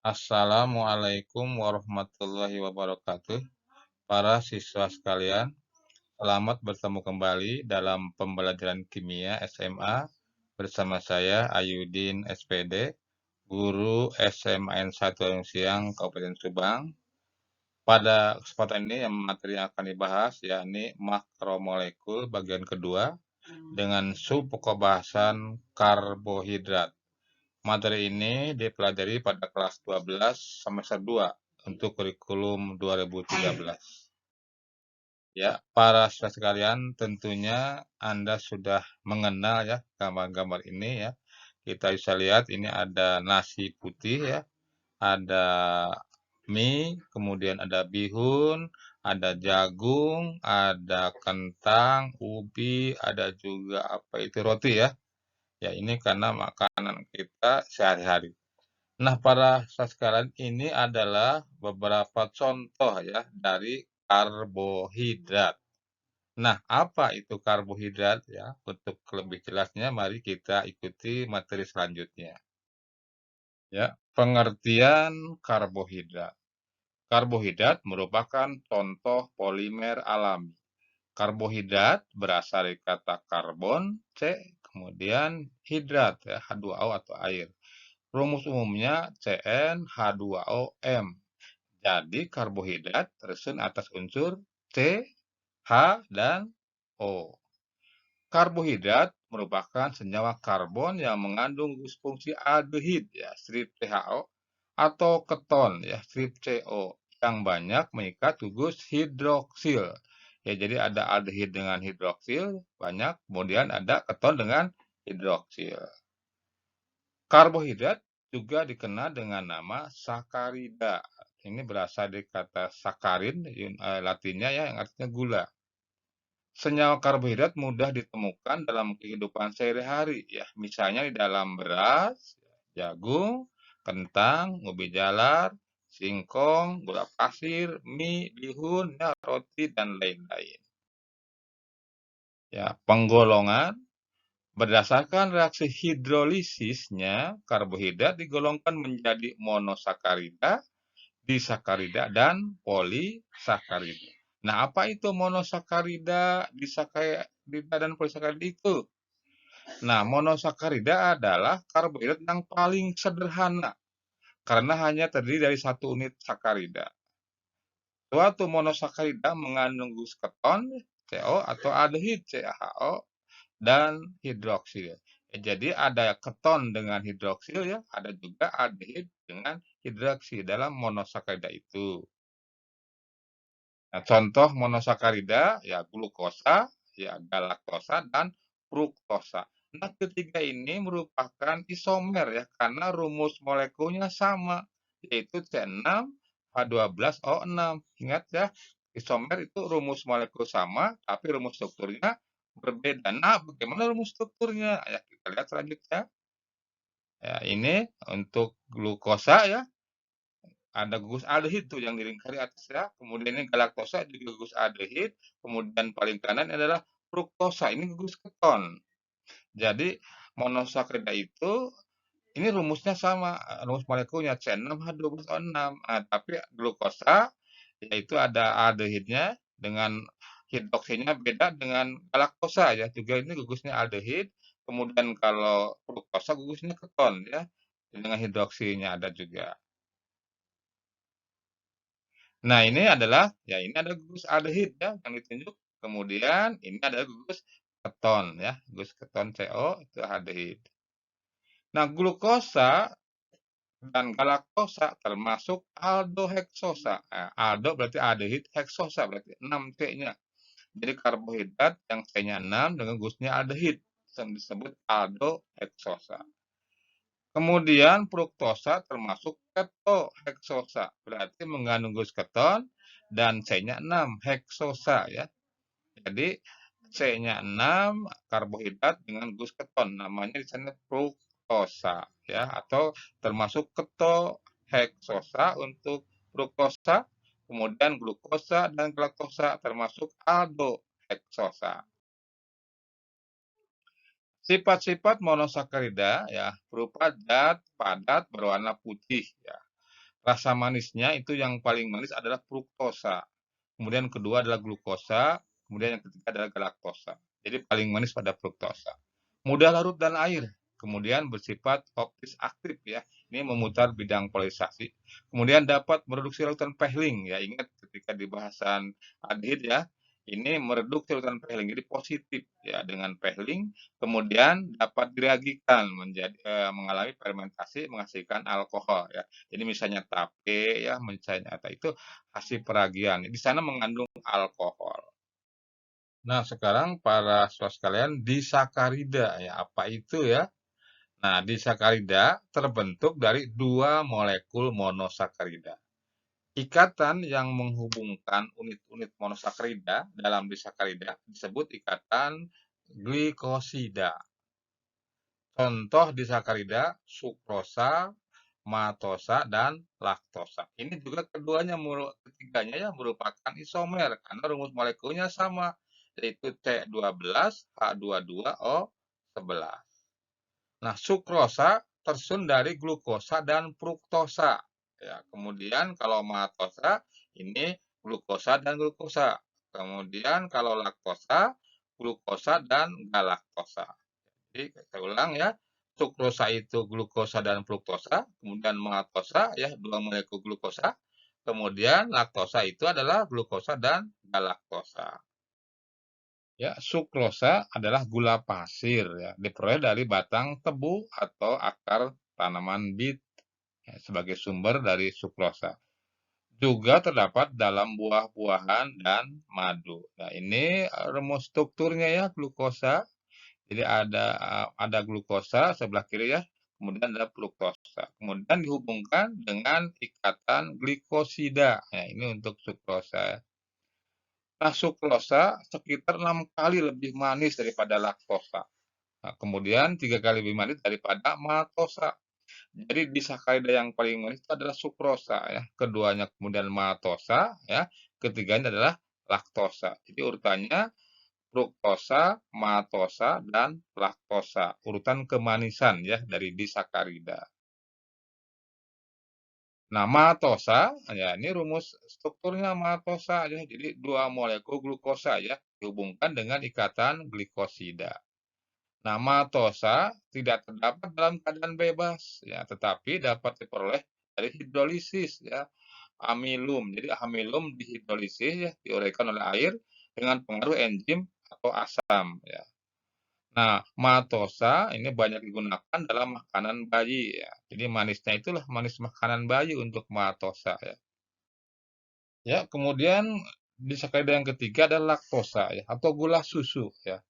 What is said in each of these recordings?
Assalamualaikum warahmatullahi wabarakatuh. Para siswa sekalian, selamat bertemu kembali dalam pembelajaran kimia SMA bersama saya Ayudin SPD, guru SMA N1 Tanjung Siang, Kabupaten Subang. Pada kesempatan ini yang materi yang akan dibahas yakni makromolekul bagian kedua dengan subpokok bahasan karbohidrat. Materi ini dipelajari pada kelas 12 semester 2 untuk kurikulum 2013. Ya, para siswa sekalian, tentunya Anda sudah mengenal ya gambar-gambar ini ya. Kita bisa lihat ini ada nasi putih ya, ada mie, kemudian ada bihun, ada jagung, ada kentang, ubi, ada juga apa itu roti ya. Ya, ini karena makanan kita sehari-hari. Nah, para siswa sekalian, ini adalah beberapa contoh ya dari karbohidrat. Nah, apa itu karbohidrat ya? Untuk lebih jelasnya, mari kita ikuti materi selanjutnya. Ya, pengertian karbohidrat. Karbohidrat merupakan contoh polimer alami. Karbohidrat berasal dari kata karbon, C, kemudian hidrat, ya, H2O atau air. Rumus umumnya CnH2OM. Jadi karbohidrat tersusun atas unsur C, H, dan O. Karbohidrat merupakan senyawa karbon yang mengandung fungsi aldehid ya, strip CHO atau keton ya, strip CO yang banyak mengikat gugus hidroksil. Ya, jadi ada aldehid dengan hidroksil banyak, kemudian ada keton dengan hidroksil. Karbohidrat juga dikenal dengan nama sakarida. Ini berasal dari kata sakarin, latinnya ya, yang artinya gula. Senyawa karbohidrat mudah ditemukan dalam kehidupan sehari-hari, ya, misalnya di dalam beras, jagung, kentang, ubi jalar, singkong, gula pasir, mie, bihun, ya, roti, dan lain-lain. Ya, penggolongan berdasarkan reaksi hidrolisisnya, karbohidrat digolongkan menjadi monosakarida, disakarida, dan polisakarida. Nah, apa itu monosakarida, disakarida, dan polisakarida itu? Nah, monosakarida adalah karbohidrat yang paling sederhana karena hanya terdiri dari satu unit sakarida. Suatu monosakarida mengandung gugus keton, CO, atau aldehid, CHO, dan hidroksil. Jadi ada keton dengan hidroksil ya, ada juga aldehid dengan hidroksil dalam monosakarida itu. Nah, contoh monosakarida ya glukosa, ya galaktosa, dan fruktosa. Nah, ketiga ini merupakan isomer ya karena rumus molekulnya sama, yaitu C6H12O6. Ingat ya, isomer itu rumus molekul sama tapi rumus strukturnya berbeda. Nah, bagaimana rumus strukturnya? Ya, kita lihat selanjutnya. Ya, ini untuk glukosa ya, ada gugus aldehid tuh yang dilingkari atas ya. Kemudian ini galaktosa juga gugus aldehid. Kemudian paling kanan adalah fruktosa, ini gugus keton. Jadi monosakarida itu ini rumusnya sama, rumus molekulnya C6H12O6. Nah, tapi glukosa yaitu ada aldehidnya dengan hidroksilnya beda dengan galaktosa ya. Juga ini gugusnya aldehid. Kemudian kalau fruktosa gugusnya keton ya. Dengan hidroksilnya ada juga. Nah, ini adalah ya ini ada gugus aldehid ya yang ditunjuk. Kemudian ini adalah gugus keton ya, gugus keton CO itu aldehid. Nah, glukosa dan galaktosa termasuk aldoheksosa. Nah, aldo berarti aldehid, heksosa berarti 6 C-nya. Jadi karbohidrat yang C-nya 6 dengan gugusnya aldehid yang disebut aldoheksosa. Kemudian fruktosa termasuk ketoheksosa, berarti mengandung gugus keton dan C-nya 6, heksosa ya. Jadi C-nya 6 karbohidrat dengan gugus keton, namanya di sana fruktosa ya, atau termasuk ketoheksosa untuk fruktosa, kemudian glukosa dan galaktosa termasuk aldoheksosa. Sifat-sifat monosakarida ya berupa zat padat berwarna putih ya. Rasa manisnya itu yang paling manis adalah fruktosa, kemudian kedua adalah glukosa, kemudian yang ketiga adalah galaktosa. Jadi paling manis pada fruktosa. Mudah larut dan air, kemudian bersifat optis aktif ya. Ini memutar bidang polarisasi. Kemudian dapat mereduksi larutan Pehling ya. Ingat ketika di bahasan aldehid ya, ini mereduksi larutan Pehling. Jadi positif ya dengan Pehling, kemudian dapat direagikan menjadi mengalami fermentasi menghasilkan alkohol ya. Jadi misalnya tape ya, misalnya itu hasil peragian. Di sana mengandung alkohol. Nah, sekarang para siswa sekalian, disakarida ya, apa itu ya? Nah, disakarida terbentuk dari dua molekul monosakarida. Ikatan yang menghubungkan unit-unit monosakarida dalam disakarida disebut ikatan glikosida. Contoh disakarida sukrosa, maltosa, dan laktosa. Ini juga ketiganya ya merupakan isomer karena rumus molekulnya sama, yaitu C12H22O11. Nah, sukrosa tersusun dari glukosa dan fruktosa. Ya, kemudian kalau maltosa ini glukosa dan glukosa. Kemudian kalau laktosa, glukosa dan galaktosa. Jadi saya ulang ya, sukrosa itu glukosa dan fruktosa, kemudian maltosa ya dua molekul glukosa, kemudian laktosa itu adalah glukosa dan galaktosa. Ya, sukrosa adalah gula pasir ya, diperoleh dari batang tebu atau akar tanaman bit ya, sebagai sumber dari sukrosa. Juga terdapat dalam buah-buahan dan madu. Nah, ini rumus strukturnya ya, glukosa. Jadi ada glukosa sebelah kiri ya, kemudian ada fruktosa. Kemudian dihubungkan dengan ikatan glikosida. Nah, ini untuk sukrosa. Nah, sukrosa sekitar 6 kali lebih manis daripada laktosa. Nah, kemudian 3 kali lebih manis daripada maltosa. Jadi disakarida yang paling manis itu adalah sukrosa ya, keduanya kemudian maltosa ya, ketiganya adalah laktosa. Jadi urutannya fruktosa, maltosa, dan laktosa. Urutan kemanisan ya dari disakarida. Nah, maltosa, ya ini rumus strukturnya maltosa ya. Jadi dua molekul glukosa ya dihubungkan dengan ikatan glikosida. Nah, maltosa tidak terdapat dalam keadaan bebas ya, tetapi dapat diperoleh dari hidrolisis ya. Amilum. Jadi amilum dihidrolisis ya, diuraikan oleh air dengan pengaruh enzim atau asam ya. Nah, maltosa ini banyak digunakan dalam makanan bayi ya. Jadi manisnya itulah manis makanan bayi untuk maltosa ya. Ya, kemudian disakarida yang ketiga adalah laktosa ya atau gula susu ya.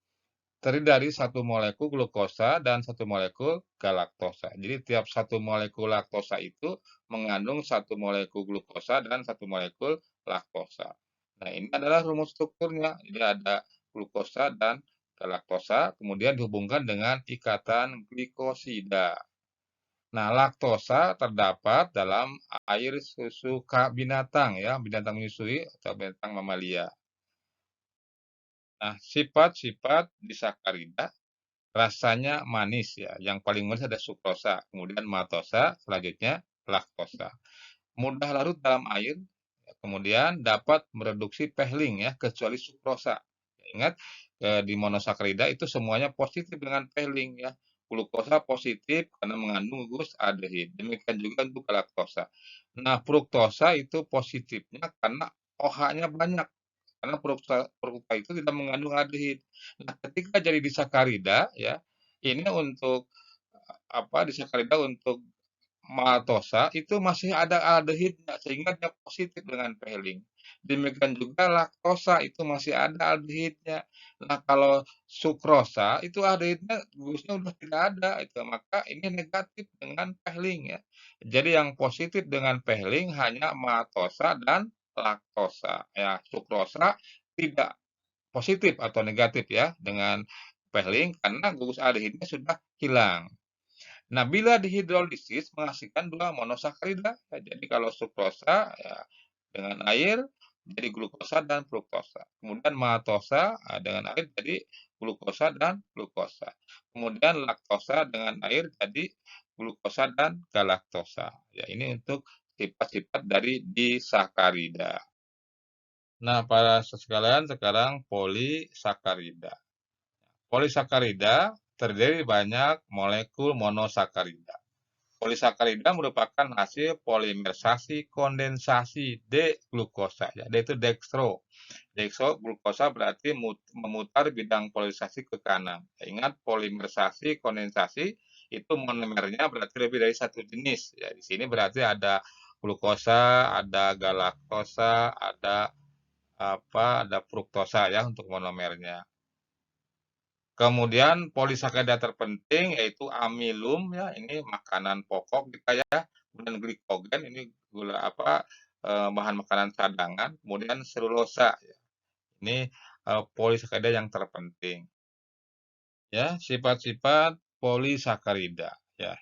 Terdiri dari satu molekul glukosa dan satu molekul galaktosa. Jadi tiap satu molekul laktosa itu mengandung satu molekul glukosa dan satu molekul laktosa. Nah, ini adalah rumus strukturnya. Jadi ada glukosa dan galaktosa, kemudian dihubungkan dengan ikatan glikosida. Nah, laktosa terdapat dalam air susu binatang ya, binatang menyusui atau binatang mamalia. Nah, sifat-sifat disakarida rasanya manis ya, yang paling manis ada sukrosa, kemudian maltosa, selanjutnya laktosa. Mudah larut dalam air, kemudian dapat mereduksi Pehling ya, kecuali sukrosa. Ingat, di monosakarida itu semuanya positif dengan Pehling ya. Glukosa positif karena mengandung aldehid. Demikian juga untuk galaktosa. Nah, fruktosa itu positifnya karena OH-nya banyak. Karena fruktosa itu tidak mengandung aldehid. Nah, ketika jadi disakarida ya, ini untuk disakarida untuk maltosa itu masih ada aldehidnya sehingga dia positif dengan Pehling. Demikian juga laktosa itu masih ada aldehidnya. Nah, kalau sukrosa itu aldehidnya gugusnya udah tidak ada itu, maka ini negatif dengan Pehling ya. Jadi yang positif dengan Pehling hanya maltosa dan laktosa. Ya, sukrosa tidak positif atau negatif ya dengan Pehling karena gugus aldehidnya sudah hilang. Nah, bila dihidrolisis menghasilkan dua monosakarida. Ya, jadi kalau sukrosa ya, dengan air jadi glukosa dan fruktosa. Kemudian maltosa dengan air jadi glukosa dan glukosa. Kemudian laktosa dengan air jadi glukosa dan galaktosa. Ya, ini untuk sifat-sifat dari disakarida. Nah, para sekalian, sekarang polisakarida. Polisakarida terdiri banyak molekul monosakarida. Polisakarida merupakan hasil polimerisasi kondensasi D-glukosa, ya, yaitu dextro. Dextroglukosa berarti memutar bidang polimerisasi ke kanan. Ingat, polimerisasi kondensasi itu monomernya berarti lebih dari satu jenis. Ya, di sini berarti ada glukosa, ada galaktosa, ada fruktosa ya untuk monomernya. Kemudian polisakarida terpenting yaitu amilum ya, ini makanan pokok kita ya. Kemudian glikogen ini bahan makanan cadangan. Kemudian selulosa ya. Ini polisakarida yang terpenting. Ya, sifat-sifat polisakarida ya.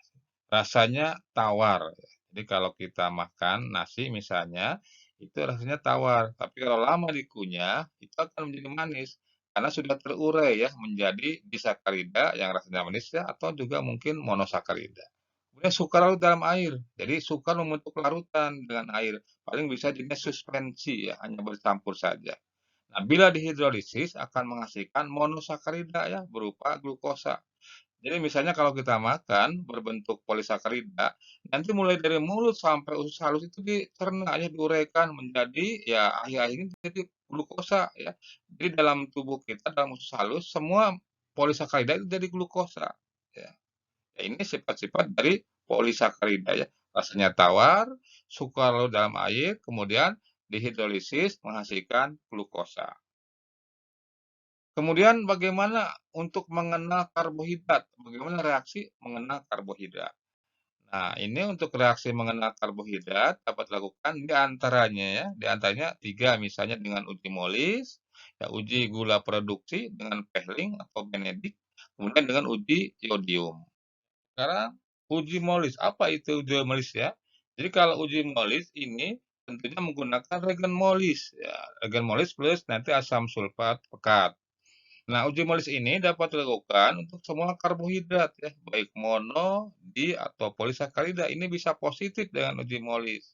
Rasanya tawar. Jadi kalau kita makan nasi misalnya, itu rasanya tawar. Tapi kalau lama dikunyah, itu akan menjadi manis. Karena sudah terurai ya menjadi disakarida yang rasanya manis ya, atau juga mungkin monosakarida. Kemudian sukar larut dalam air. Jadi sukar membentuk larutan dengan air. Paling bisa jenis suspensi ya, hanya bercampur saja. Nah, bila dihidrolisis akan menghasilkan monosakarida ya berupa glukosa. Jadi misalnya kalau kita makan berbentuk polisakarida, nanti mulai dari mulut sampai usus halus itu dicerna ya, diuraikan menjadi ya akhir-akhirnya jadi glukosa ya. Jadi dalam tubuh kita, dalam usus halus, semua polisakarida itu jadi glukosa ya. Ya, ini sifat-sifat dari polisakarida ya. Rasanya tawar, sukar larut dalam air, kemudian dihidrolisis menghasilkan glukosa. Kemudian bagaimana untuk mengenal karbohidrat? Bagaimana reaksi mengenal karbohidrat? Nah, ini untuk reaksi mengenal karbohidrat dapat dilakukan di antaranya 3 misalnya dengan uji Molis, ya uji gula produksi dengan Pehling atau Benedict, kemudian dengan uji iodium. Sekarang uji Molis, apa itu uji Molis ya? Jadi kalau uji Molis ini tentunya menggunakan regen Molis ya, regen Molis plus nanti asam sulfat pekat. Nah, uji Molis ini dapat dilakukan untuk semua karbohidrat ya, baik mono, di, atau polisakarida. Ini bisa positif dengan uji Molis.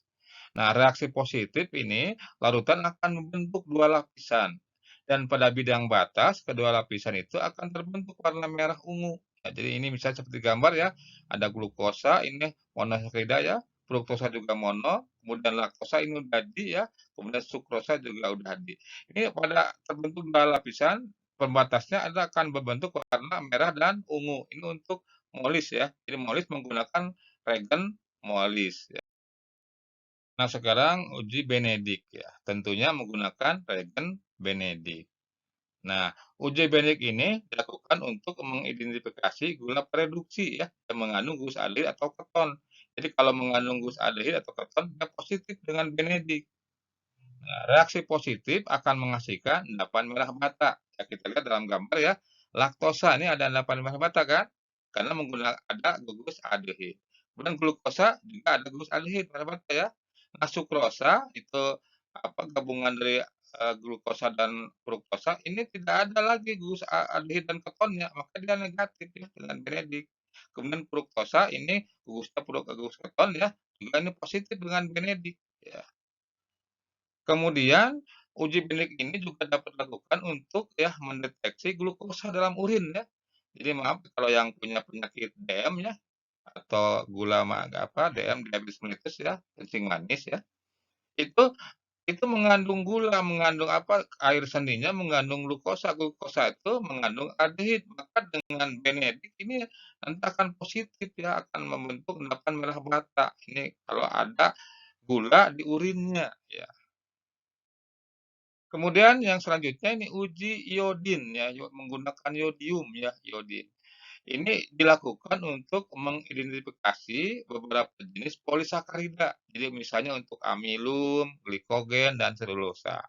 Nah, reaksi positif ini larutan akan membentuk dua lapisan. Dan pada bidang batas, kedua lapisan itu akan terbentuk warna merah ungu. Ya, jadi ini misalnya seperti gambar ya, ada glukosa, ini monosakarida ya, fruktosa juga mono, kemudian laktosa ini udah di ya, kemudian sukrosa juga udah di. Ini pada terbentuk dua lapisan, pembatasnya akan berbentuk warna merah dan ungu. Ini untuk Molis ya. Jadi Molis menggunakan regen Molis ya. Nah, sekarang uji Benedict ya. Tentunya menggunakan regen Benedict. Nah, uji Benedict ini dilakukan untuk mengidentifikasi gula reduksi ya yang mengandung glukosaldehyid atau keton. Jadi kalau mengandung glukosaldehyid atau keton dia positif dengan Benedict. Nah, reaksi positif akan menghasilkan endapan merah bata. Ya, kita lihat dalam gambar ya, laktosa ini ada endapan merah bata kan? Karena menggunakan ada gugus aldehid. Kemudian glukosa juga ada gugus aldehid merah bata ya. Nah, sukrosa itu gabungan dari glukosa dan fruktosa ini tidak ada lagi gugus aldehid dan ketonnya, maka dia negatif ya dengan Benedict. Kemudian fruktosa ini gugus keton ya, juga ini positif dengan Benedict ya. Kemudian uji Benedict ini juga dapat dilakukan untuk ya mendeteksi glukosa dalam urin ya. Jadi maaf kalau yang punya penyakit DM ya atau DM diabetes mellitus ya, kencing manis ya. Itu itu mengandung gula, mengandung air sendinya mengandung glukosa. Glukosa itu mengandung aldehid. Maka dengan Benedict ini nanti akan positif ya, akan membentuk endapan merah bata. Ini kalau ada gula di urinnya ya. Kemudian yang selanjutnya ini uji iodin ya, menggunakan iodium ya, iodin. Ini dilakukan untuk mengidentifikasi beberapa jenis polisakarida. Jadi misalnya untuk amilum, glikogen, dan selulosa.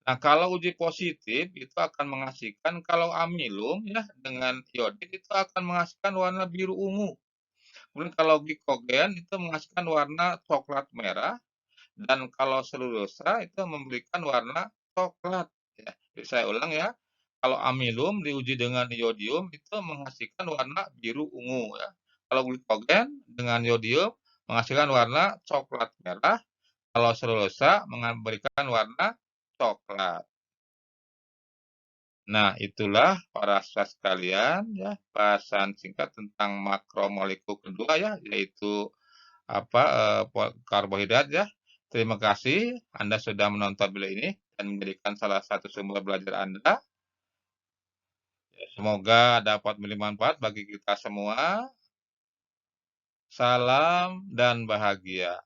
Nah, kalau uji positif itu akan menghasilkan kalau amilum ya dengan iodin itu akan menghasilkan warna biru ungu. Kemudian kalau glikogen itu menghasilkan warna coklat merah dan kalau selulosa itu memberikan warna coklat ya. Jadi saya ulang ya, kalau amilum diuji dengan iodium itu menghasilkan warna biru ungu ya. Kalau glikogen dengan iodium menghasilkan warna coklat merah, kalau selulosa memberikan warna coklat. Nah, itulah para siswa sekalian ya, bahasan singkat tentang makromolekul kedua ya, yaitu apa, karbohidrat ya. Terima kasih Anda sudah menonton video ini dan menjadikan salah satu sumber belajar Anda. Semoga dapat memberi manfaat bagi kita semua. Salam dan bahagia.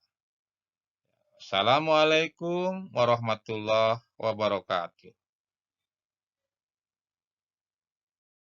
Assalamualaikum warahmatullahi wabarakatuh.